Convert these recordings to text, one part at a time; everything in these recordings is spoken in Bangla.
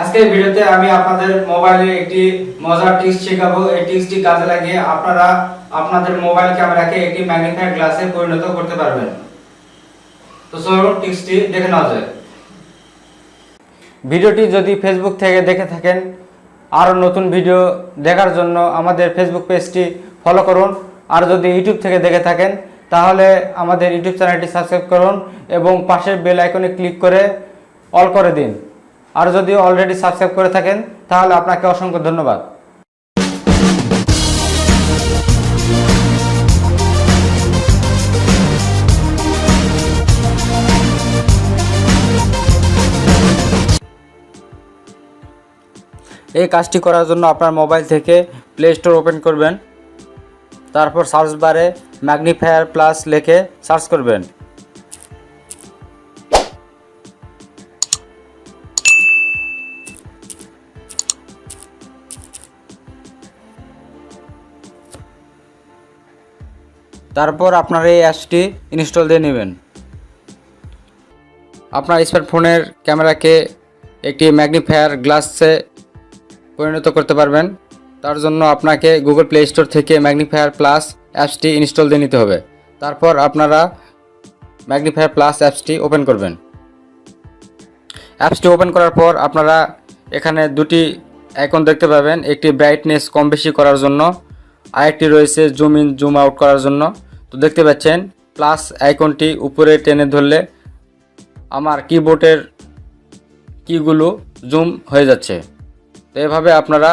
আজকের ভিডিওতে আমি আপনাদের মোবাইলে একটি মজার টিপস শেখাবো। এই টিপসটি কাজে লাগিয়ে আপনারা আপনাদের মোবাইল ক্যামেরাকে একটি ম্যাগনিফায়ার গ্লাসে পরিণত করতে পারবেন। তো চলুন টিপসটি দেখে নেওয়া যায়। ভিডিওটি যদি ফেসবুক থেকে দেখে থাকেন, আরও নতুন ভিডিও দেখার জন্য আমাদের ফেসবুক পেজটি ফলো করুন। আর যদি ইউটিউব থেকে দেখে থাকেন তাহলে আমাদের ইউটিউব চ্যানেলটি সাবস্ক্রাইব করুন এবং পাশের বেল আইকনে ক্লিক করে অল করে দিন। আর যদি অলরেডি সাবস্ক্রাইব করে থাকেন তাহলে আপনাকে অসংখ্য ধন্যবাদ। এই কাজটি করার জন্য আপনার মোবাইল থেকে প্লে স্টোর ওপেন করবেন, তারপর সার্চ বারে ম্যাগনিফায়ার প্লাস লিখে সার্চ করবেন। তারপর আপনার এই অ্যাপসটি ইনস্টল দিয়ে নেবেন। আপনার স্মার্টফোনের ক্যামেরাকে একটি ম্যাগনিফায়ার গ্লাসে পরিণত করতে পারবেন। তার জন্য আপনাকে গুগল প্লে স্টোর থেকে ম্যাগনিফায়ার প্লাস অ্যাপসটি ইনস্টল দিয়ে নিতে হবে। তারপর আপনারা ম্যাগনিফায়ার প্লাস অ্যাপসটি ওপেন করবেন। অ্যাপসটি ওপেন করার পর আপনারা এখানে দুটি আইকন দেখতে পাবেন, একটি ব্রাইটনেস কম বেশি করার জন্য, আরেকটি রয়েছে জুম ইন জুম আউট করার জন্য। তো দেখতে পাচ্ছেন প্লাস আইকনটি উপরে টেনে ধরলে আমার কিবোর্ডের কিগুলো জুম হয়ে যাচ্ছে। তো এভাবে আপনারা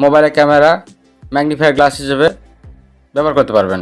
মোবাইলের ক্যামেরা ম্যাগনিফায়ার গ্লাস হিসেবে ব্যবহার করতে পারবেন।